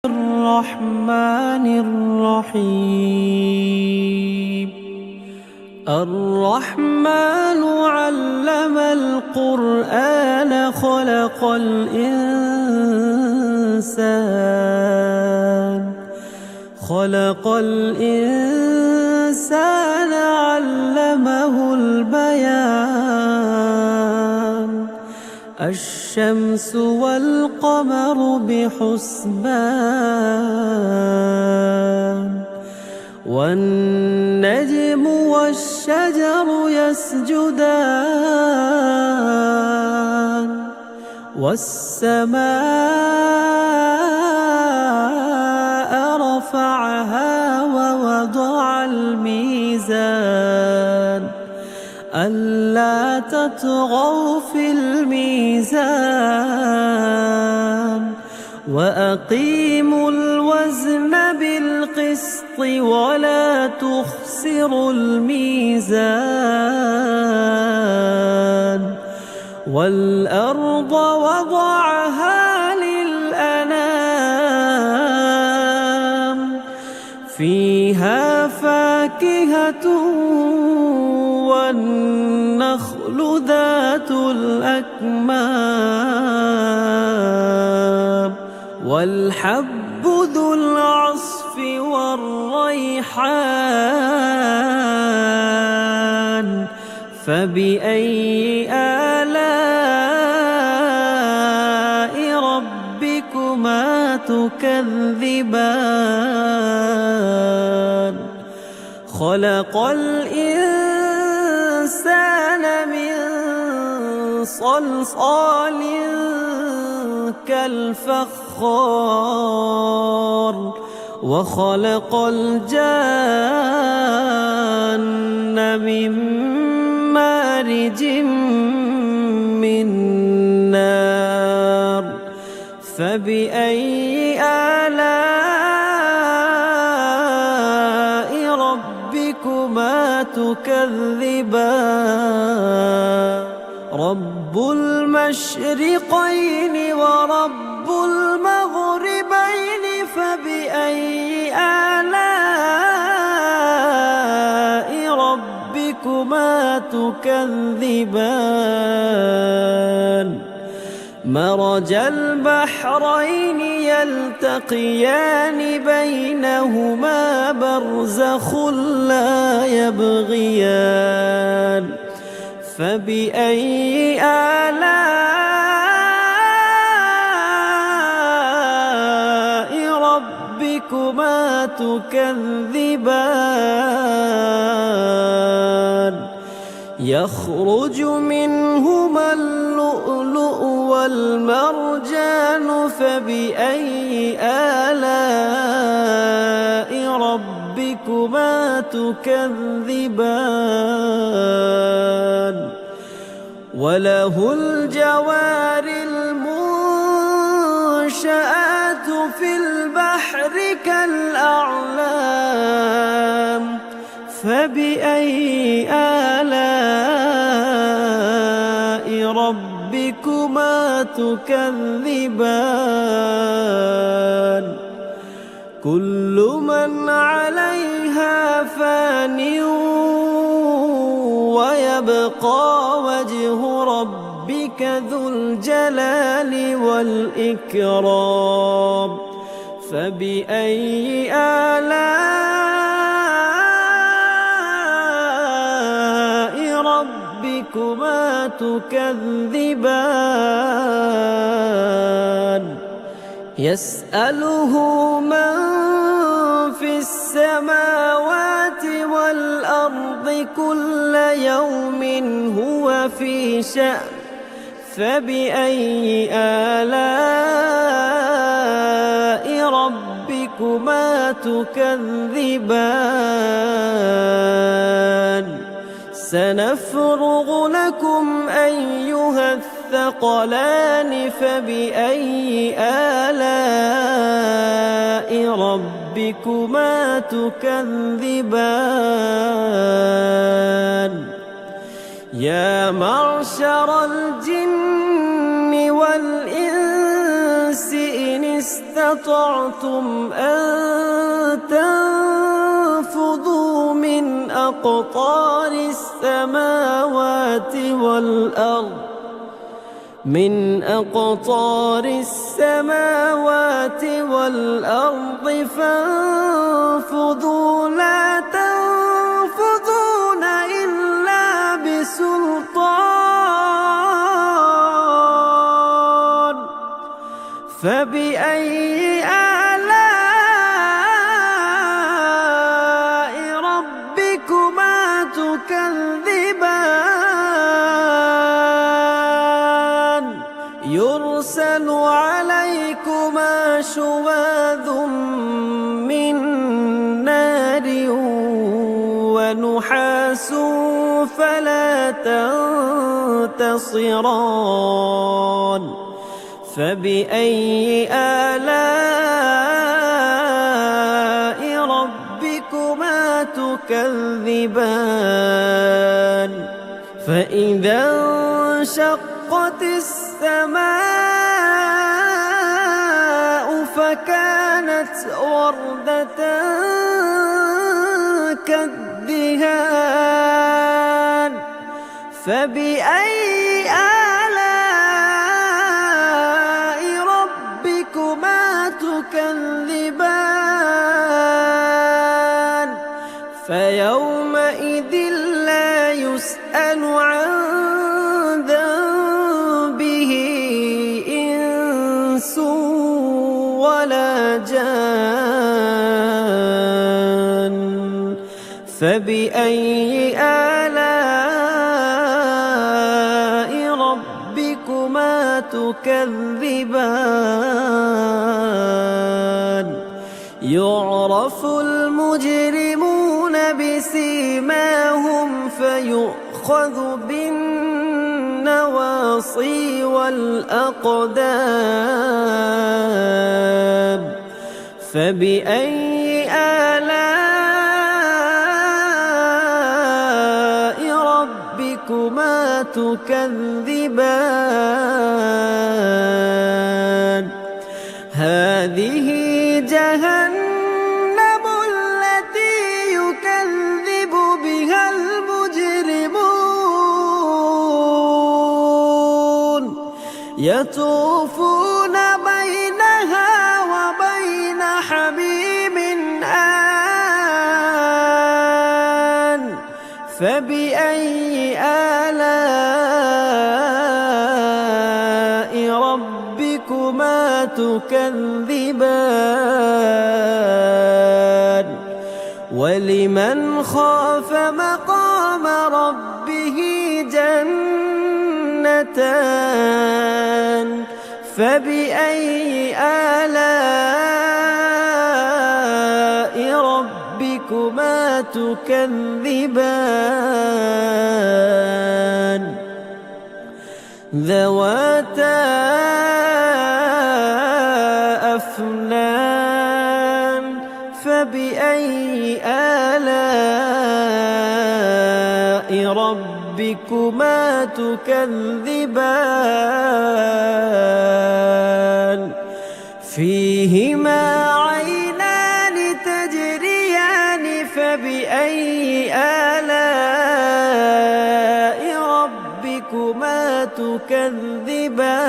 الرحمن الرحيم. الرحمن علم القرآن خلق الإنسان علمه البيان. الشمس والقمر بحسبان والنجم والشجر يسجدان والسماء رفعها ووضع الميزان ألا تطغوا في الميزان وأقيموا الوزن بالقسط ولا تخسروا الميزان. والأرض وضعها للأنام فيها فاكهة والنخل ذات الأكمام والحب ذو العصف والريحان. فبأي آلاء ربكما تكذبان؟ خلق الإنسان من صلصال كالفخار وخلق الجان من مارج من نار. فبأي آلاء ربكما تكذبان؟ رب المشرقين ورب المغربين فبأي آلاء ربكما تكذبان؟ مرج البحرين يلتقيان بينهما برزخ لا يبغيان. فبأي آلاء ربكما تكذبان؟ يخرج منهما اللؤلؤ والمرجان فبأي آلاء ربكما تكذبان؟ وله الجوار المنشآت في البحر كالأعلام. فبأي آلاء ربكما تكذبان؟ كل من عليها فان ويبقى وجه ربك ذو الجلال والإكرام. فبأي آلاء ربكما تكذبان؟ يسأله من في السماوات والأرض كل يوم هو في شأن. فبأي آلاء ربكما تكذبان؟ سنفرغ لكم أيها الثقلان. فبأي آلاء ربكما تكذبان؟ يا معشر الجن والإنس إن استطعتم أن تنفذوا من أقطار السماوات والأرض فانفذوا لا تنفذون إلا بسلطان فبأي آلاء ربكما تكذبان يرسل عليكما شواظ من نار ونحاس فلا تنتصران فبأي آلاء ربكما تكذبان فإذا انشقت السماء فكانت وردة كالدهان فبأي آلاء ربكما تكذبان فيومئذ لا يسأل عن ذنبه إنس ولا جان فبأي آلاء ربكما تكذبان يعرف المجرمون بسيماهم فيؤخذ بالنواصي والأقدام فبأي آلاء ربكما تكذبان هذه جهنم التي يكذب بها المجرمون يطوفون بينها وبين حميم آن فبأي آلاء ربكما تكذبان ولمن خاف مقام ربه جنتان فبأي آلاء ربكما تكذبان ذواتا أفنان فبأي آلاء ربكما تكذبان فيهما عينان تجريان فبأي آلاء ربكما تكذبان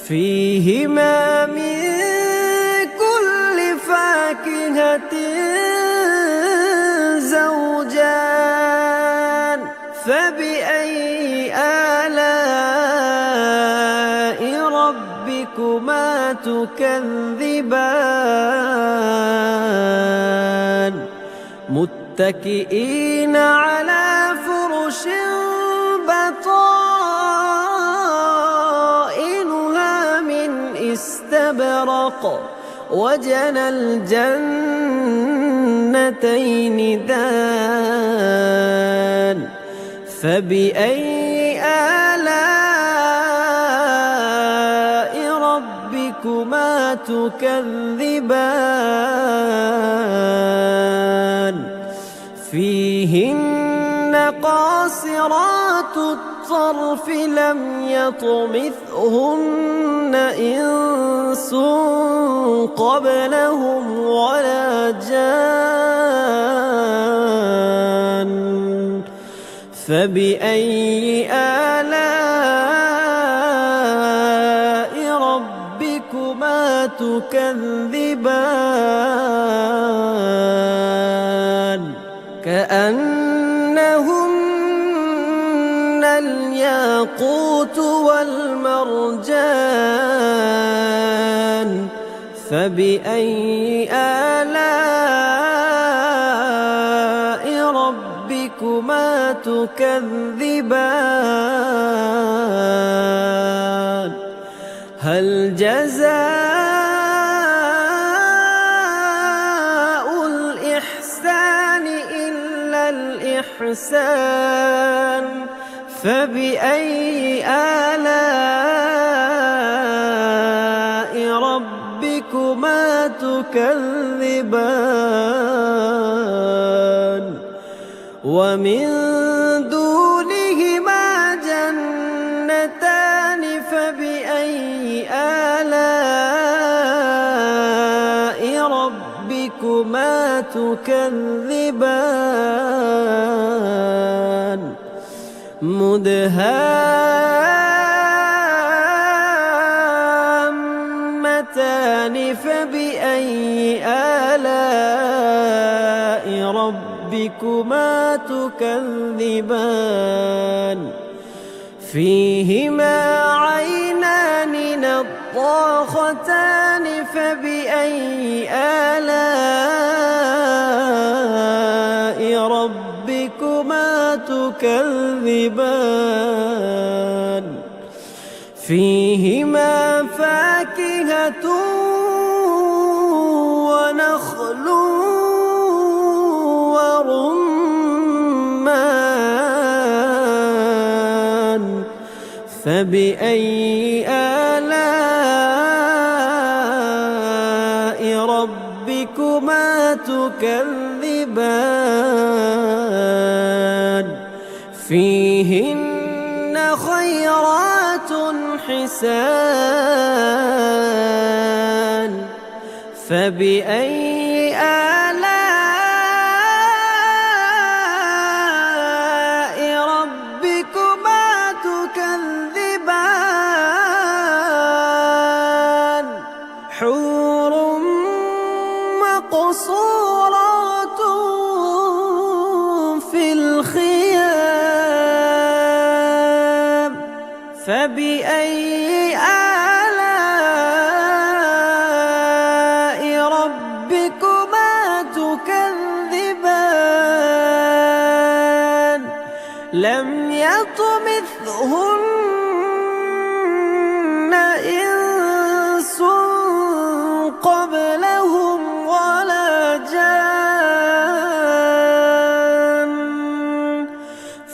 فيهما من كل فاكهة زوجان فبأي آلاء ربكما تكذبان متكئين على فرش بطائنها من استبرق وجنى الجنتين دان فبأي آلاء ربكما تكذبان فيهن قاصرات الطرف الصرف لم يطمثهن إنس قبلهم ولا جان فبأي آلاء ربكما تكذبان كأنهن الياقوت والمرجان فبأي آلاء ربكما تكذبان هل جزاء الإحسان إلا الإحسان فبأي آلاء ربكما تكذبان ومن دونهما جنتان فبأي آلاء ربكما تكذبان مدهامتان فبأي آلاء ربكما تكذبان فيهما عينان نضاختان فبأي آلاء ربكما تكذبان فيهما فاكهة ونخل ورمان فبأي آلاء ربكما تكذبان فيهن خيرات حسان فبأي آلاء ربكما تكذبان حور مقصورات في الخيام فبأي آلاء ربكما تكذبان لم يطمثهن إنس قبلهم ولا جان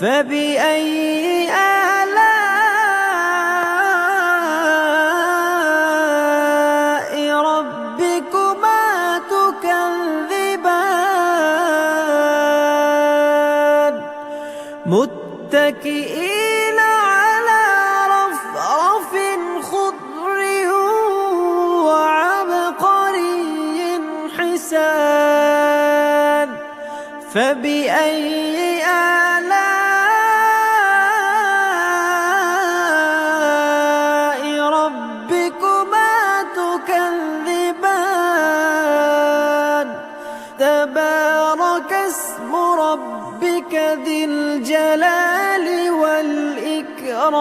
فبأي آلاء ربكما تكذبان متكئين على رفرف خضر وعبقري حسان فبأي آلاء ربكما تكذبان تبارك اسم ربك ذي الجلال والإكرام